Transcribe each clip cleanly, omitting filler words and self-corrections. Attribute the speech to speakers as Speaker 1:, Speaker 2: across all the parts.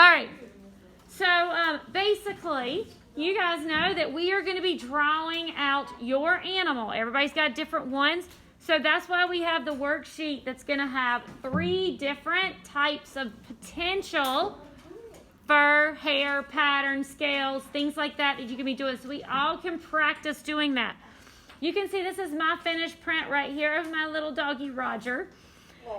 Speaker 1: All right. So basically, you guys know that we are going to be drawing out your animal. Everybody's got different ones. So that's why we have the worksheet that's going to have 3 different types of potential fur, hair, pattern, scales, things like that you can be doing. So we all can practice doing that. You can see this is my finished print right here of my little doggy Roger.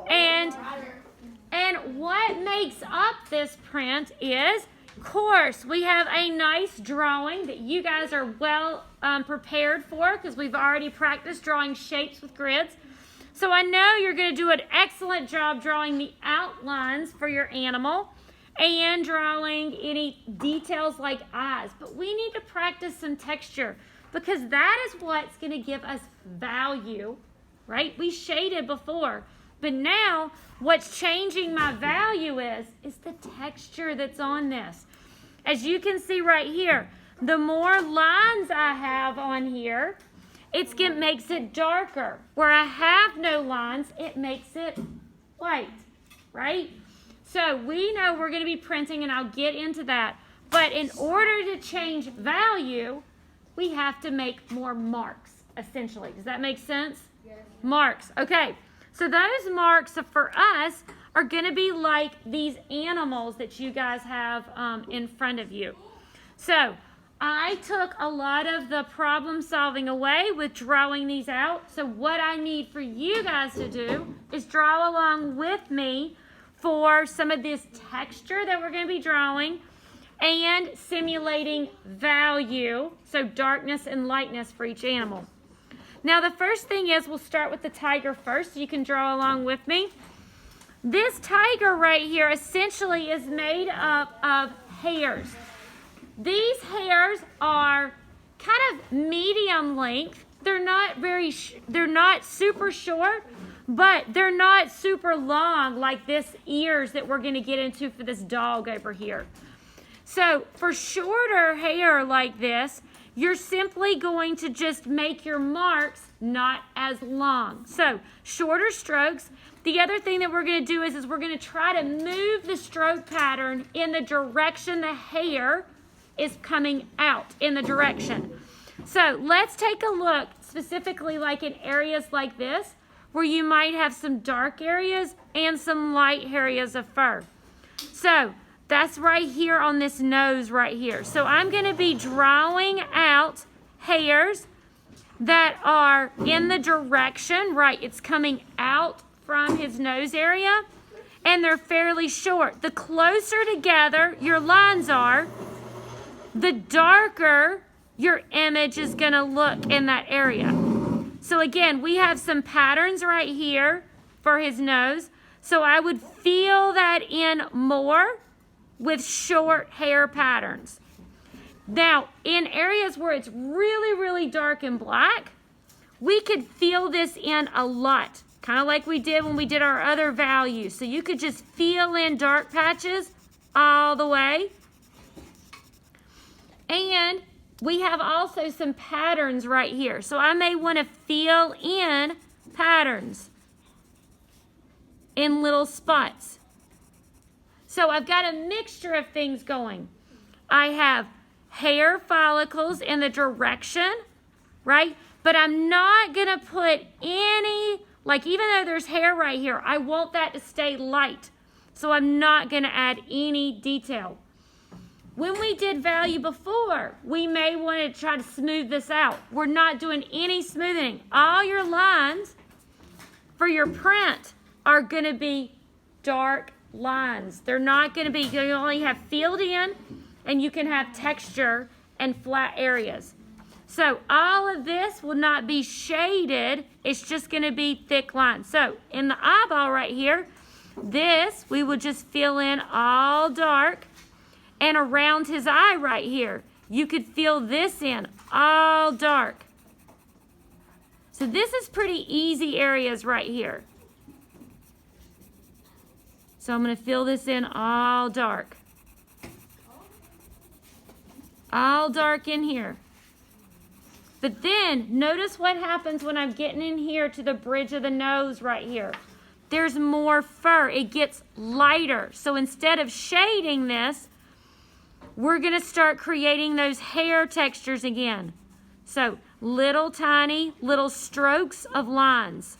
Speaker 1: And what makes up this print is, of course, we have a nice drawing that you guys are well prepared for because we've already practiced drawing shapes with grids. So I know you're going to do an excellent job drawing the outlines for your animal and drawing any details like eyes. But we need to practice some texture because that is what's going to give us value, right? We shaded before. But now, what's changing my value is the texture that's on this. As you can see right here, the more lines I have on here, it makes it darker. Where I have no lines, it makes it white, right? So we know we're going to be printing, and I'll get into that. But in order to change value, we have to make more marks, essentially. Does that make sense? Yes. Marks. Okay. So those marks for us are going to be like these animals that you guys have in front of you. So I took a lot of the problem solving away with drawing these out. So what I need for you guys to do is draw along with me for some of this texture that we're going to be drawing and simulating value, so darkness and lightness for each animal. Now the first thing is we'll start with the tiger first. So you can draw along with me. This tiger right here essentially is made up of hairs. These hairs are kind of medium length. They're not super short, but they're not super long like this ears that we're going to get into for this dog over here. So for shorter hair like this, you're simply going to just make your marks not as long. So shorter strokes. The other thing that we're going to do is we're going to try to move the stroke pattern in the direction the hair is coming out in the direction. So let's take a look specifically like in areas like this where you might have some dark areas and some light areas of fur. So that's right here on this nose right here. So I'm going to be drawing out hairs that are in the direction, right? It's coming out from his nose area, and they're fairly short. The closer together your lines are, the darker your image is going to look in that area. So again, we have some patterns right here for his nose. So I would fill that in more with short hair patterns. Now, in areas where it's really, really dark and black, we could fill this in a lot, kind of like we did when we did our other values. So you could just fill in dark patches all the way. And we have also some patterns right here. So I may want to fill in patterns in little spots. So I've got a mixture of things going. I have hair follicles in the direction, right? But I'm not going to put any, like even though there's hair right here, I want that to stay light. So I'm not going to add any detail. When we did value before, we may want to try to smooth this out. We're not doing any smoothing. All your lines for your print are going to be dark lines. They're not going to be, you only have filled in, and you can have texture and flat areas. So all of this will not be shaded. It's just going to be thick lines. So in the eyeball right here, this we will just fill in all dark. And around his eye right here, you could fill this in all dark. So this is pretty easy areas right here. So I'm going to fill this in all dark. All dark in here. But then notice what happens when I'm getting in here to the bridge of the nose right here. there's more fur. It gets lighter. So instead of shading this, we're going to start creating those hair textures again. So little tiny little strokes of lines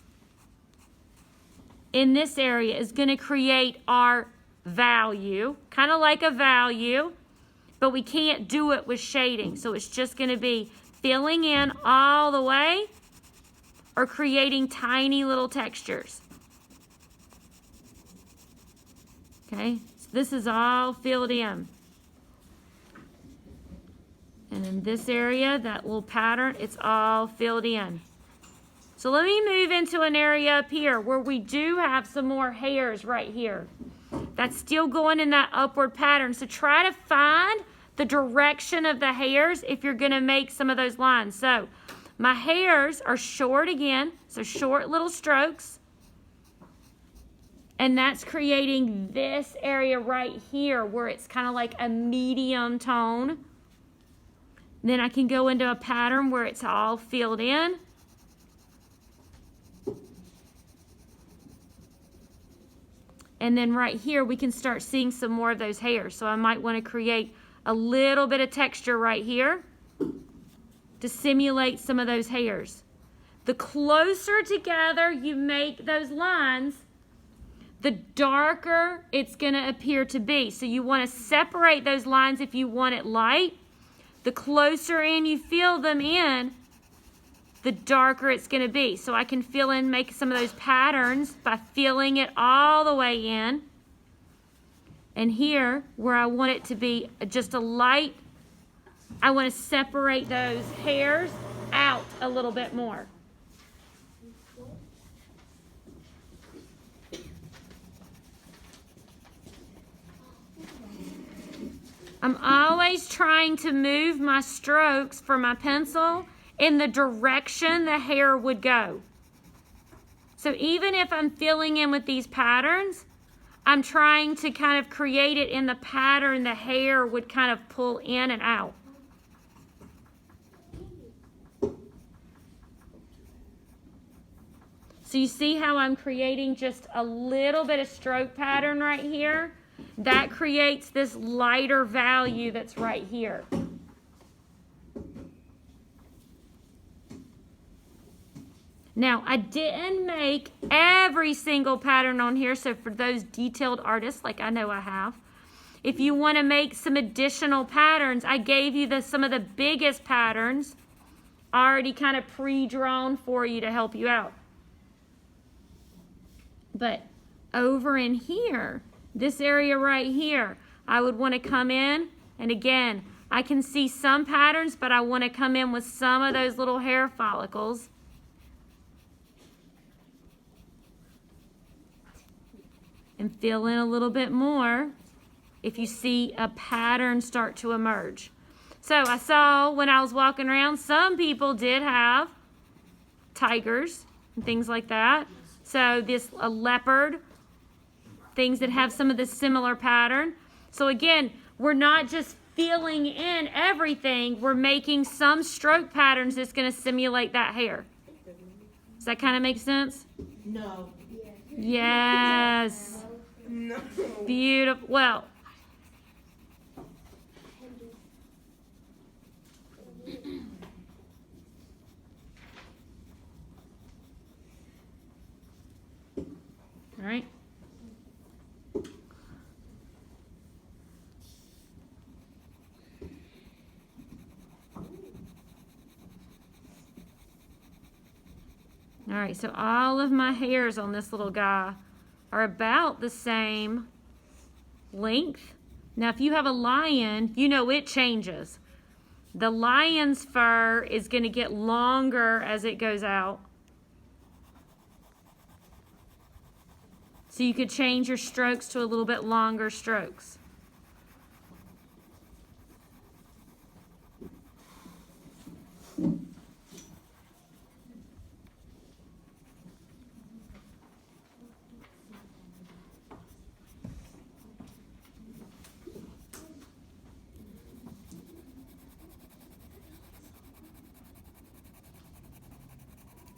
Speaker 1: in this area is going to create our value, kind of like a value, but we can't do it with shading. So it's just going to be filling in all the way or creating tiny little textures. Okay, so this is all filled in. And in this area, that little pattern, it's all filled in. So let me move into an area up here where we do have some more hairs right here. That's still going in that upward pattern. So try to find the direction of the hairs if you're going to make some of those lines. So my hairs are short again, so short little strokes. And that's creating this area right here where it's kind of like a medium tone. Then I can go into a pattern where it's all filled in. And then right here, we can start seeing some more of those hairs. So I might want to create a little bit of texture right here to simulate some of those hairs. The closer together you make those lines, the darker it's going to appear to be. So you want to separate those lines if you want it light. The closer in you fill them in, the darker it's going to be. So I can fill in, make some of those patterns by filling it all the way in. And here, where I want it to be just a light, I want to separate those hairs out a little bit more. I'm always trying to move my strokes for my pencil in the direction the hair would go. So even if I'm filling in with these patterns, I'm trying to kind of create it in the pattern the hair would kind of pull in and out. So you see how I'm creating just a little bit of stroke pattern right here? That creates this lighter value that's right here. Now, I didn't make every single pattern on here, so for those detailed artists, like I know I have, if you want to make some additional patterns, I gave you some of the biggest patterns already kind of pre-drawn for you to help you out. But over in here, this area right here, I would want to come in, and again, I can see some patterns, but I want to come in with some of those little hair follicles. And fill in a little bit more if you see a pattern start to emerge. So I saw when I was walking around, some people did have tigers and things like that. So a leopard, things that have some of this similar pattern. So again, we're not just filling in everything, we're making some stroke patterns that's going to simulate that hair. Does that kind of make sense?
Speaker 2: No.
Speaker 1: Yes.
Speaker 2: No.
Speaker 1: Beautiful. Well, all right. All right, so all of my hairs on this little guy are about the same length. Now, if you have a lion, you know it changes. The lion's fur is going to get longer as it goes out. So you could change your strokes to a little bit longer strokes.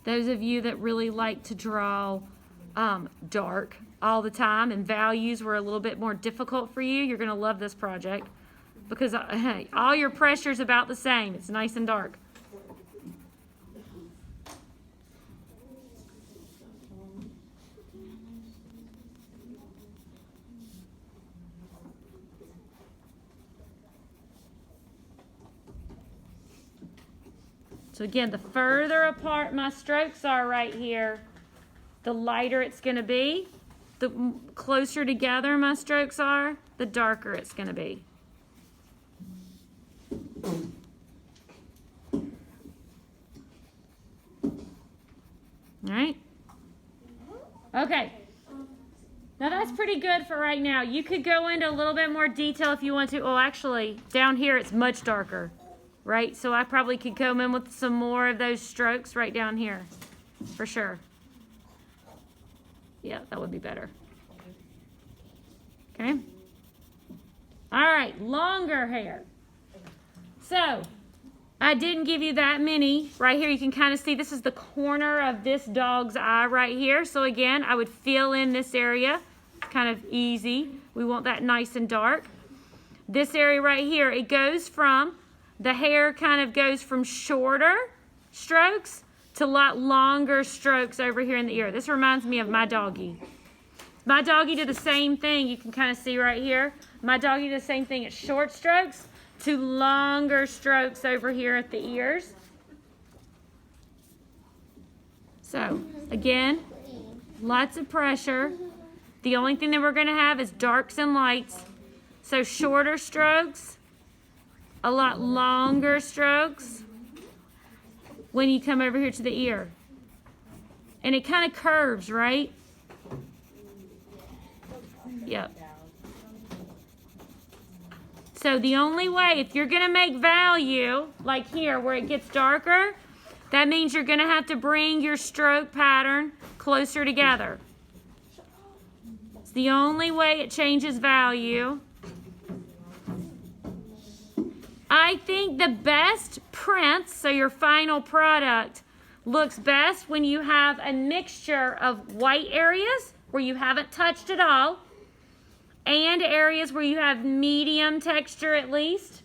Speaker 1: Those of you that really like to draw dark all the time and values were a little bit more difficult for you, you're going to love this project because all your pressure is about the same. It's nice and dark. So again, the further apart my strokes are right here, the lighter it's going to be. The closer together my strokes are, the darker it's going to be. All right? Okay. Now that's pretty good for right now. You could go into a little bit more detail if you want to. Oh, actually, down here it's much darker. Right? So I probably could come in with some more of those strokes right down here. For sure. Yeah, that would be better. Okay? All right, longer hair. So, I didn't give you that many. Right here, you can kind of see this is the corner of this dog's eye right here. So again, I would fill in this area. Kind of easy. We want that nice and dark. This area right here, it goes from... The hair kind of goes from shorter strokes to a lot longer strokes over here in the ear. This reminds me of my doggy. My doggy did the same thing. You can kind of see right here. My doggy did the same thing. It's short strokes to longer strokes over here at the ears. So, again, lots of pressure. The only thing that we're going to have is darks and lights. So, shorter strokes. A lot longer strokes when you come over here to the ear. And it kind of curves, right? Yep. So the only way, if you're going to make value, like here where it gets darker, that means you're going to have to bring your stroke pattern closer together. It's the only way it changes value. I think the best prints, so your final product, looks best when you have a mixture of white areas where you haven't touched at all and areas where you have medium texture at least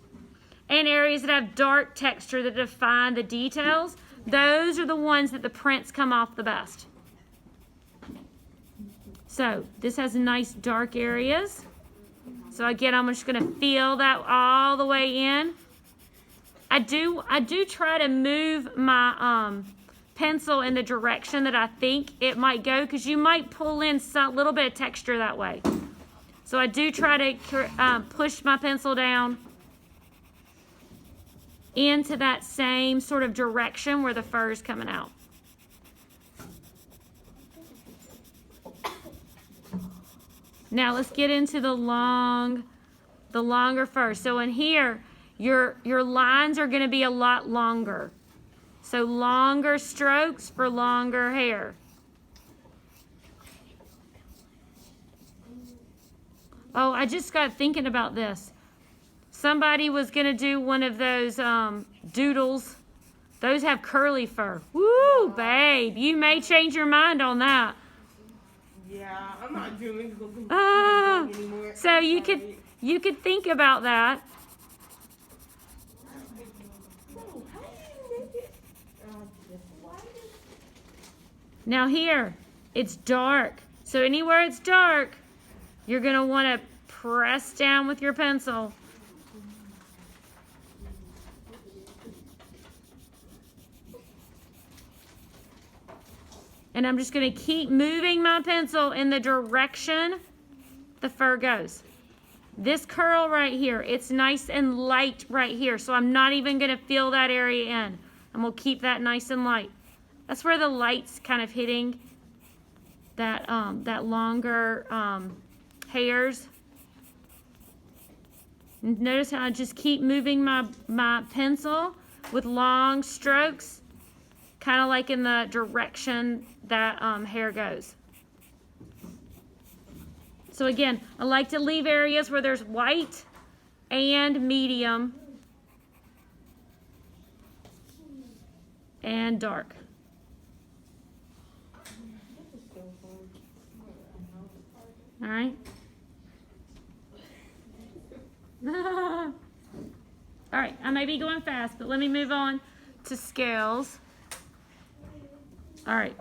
Speaker 1: and areas that have dark texture that define the details. Those are the ones that the prints come off the best. So this has nice dark areas. So again, I'm just going to fill that all the way in. I do try to move my pencil in the direction that I think it might go because you might pull in a little bit of texture that way. So I do try to push my pencil down into that same sort of direction where the fur is coming out. Now let's get into the longer fur. So in here, your lines are going to be a lot longer. So longer strokes for longer hair. Oh, I just got thinking about this. Somebody was going to do one of those doodles. Those have curly fur. Woo, babe, you may change your mind on that.
Speaker 2: Yeah, I'm not doing it anymore.
Speaker 1: So you could think about that. Now here, it's dark. So anywhere it's dark, you're going to want to press down with your pencil. And I'm just going to keep moving my pencil in the direction the fur goes. This curl right here, it's nice and light right here. So I'm not even going to fill that area in. I'm going to keep that nice and light. That's where the light's kind of hitting that, that longer hairs. Notice how I just keep moving my pencil with long strokes, kind of like in the direction that hair goes. So again, I like to leave areas where there's white and medium and dark. All right. All right, I may be going fast, but let me move on to scales. All right.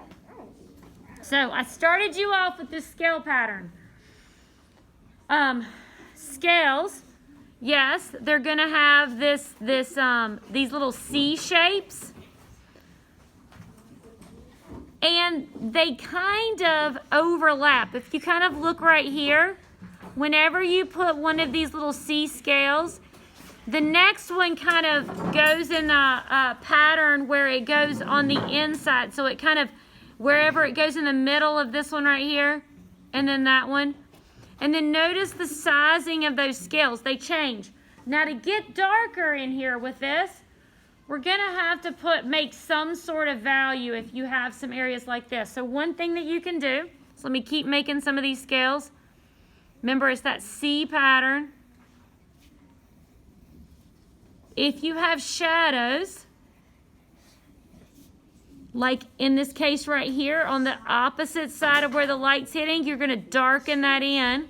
Speaker 1: So I started you off with this scale pattern. Scales, yes, they're gonna have these little C shapes. And they kind of overlap. If you kind of look right here, whenever you put one of these little C scales, the next one kind of goes in a pattern where it goes on the inside. So it kind of, wherever it goes in the middle of this one right here, and then that one. And then notice the sizing of those scales. They change. Now to get darker in here with this, we're going to have to make some sort of value if you have some areas like this. So one thing that you can do, so let me keep making some of these scales. Remember, it's that C pattern. If you have shadows, like in this case right here, on the opposite side of where the light's hitting, you're going to darken that in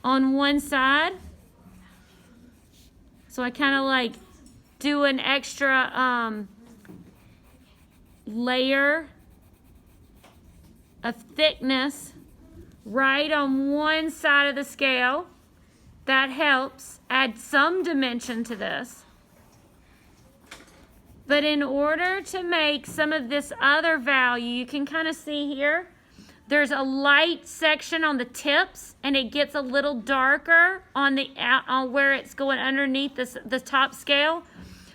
Speaker 1: on one side. So I kind of like do an extra layer of thickness right on one side of the scale. That helps add some dimension to this. But in order to make some of this other value, you can kind of see here, there's a light section on the tips, and it gets a little darker on where it's going underneath the top scale.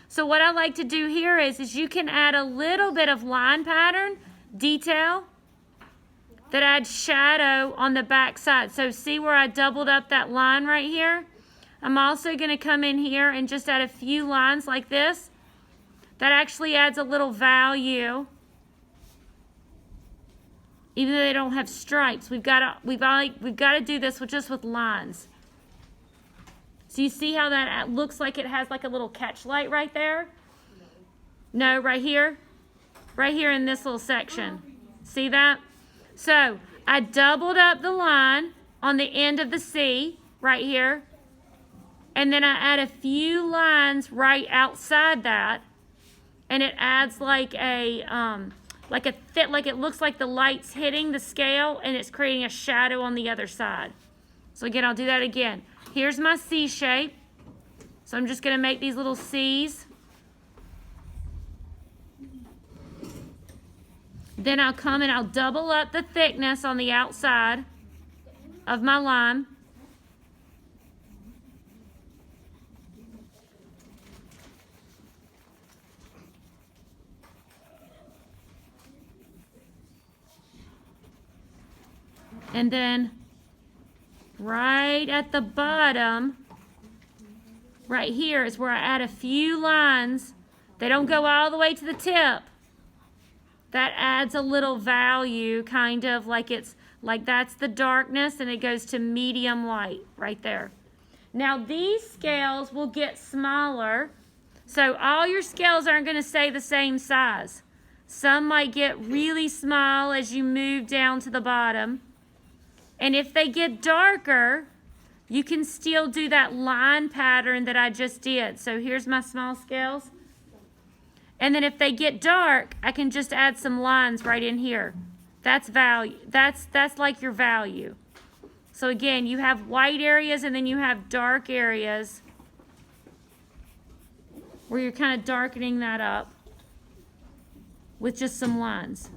Speaker 1: So what I like to do here is you can add a little bit of line pattern detail that adds shadow on the back side. So see where I doubled up that line right here? I'm also going to come in here and just add a few lines like this. That actually adds a little value. Even though they don't have stripes, we've got to do this just with lines. So you see how that looks like it has like a little catch light right there? No, right here. Right here in this little section. See that? So I doubled up the line on the end of the C right here. And then I add a few lines right outside that. And it adds like it looks like the light's hitting the scale and it's creating a shadow on the other side. So again, I'll do that again. Here's my C shape. So I'm just going to make these little C's. Then I'll come and I'll double up the thickness on the outside of my line. And then right at the bottom, right here is where I add a few lines. They don't go all the way to the tip. That adds a little value, kind of like that's the darkness, and it goes to medium light right there. Now these scales will get smaller, so all your scales aren't going to stay the same size. Some might get really small as you move down to the bottom. And if they get darker, you can still do that line pattern that I just did. So here's my small scales. And then if they get dark, I can just add some lines right in here. That's value. That's like your value. So again, you have white areas and then you have dark areas where you're kind of darkening that up with just some lines.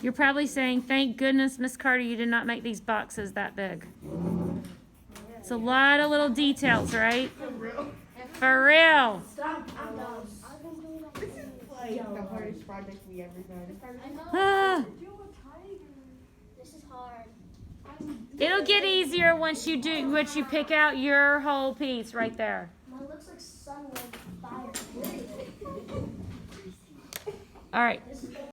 Speaker 1: You're probably saying, thank goodness, Miss Carter, you did not make these boxes that big. It's a lot of little details, right?
Speaker 2: For real.
Speaker 1: For real.
Speaker 3: Stop. I'm done.
Speaker 2: This is like the hardest project we ever done.
Speaker 1: Ah,
Speaker 3: This is hard.
Speaker 1: it'll get easier once you pick out your whole piece right there.
Speaker 3: Mine looks like sun with fire.
Speaker 1: All right.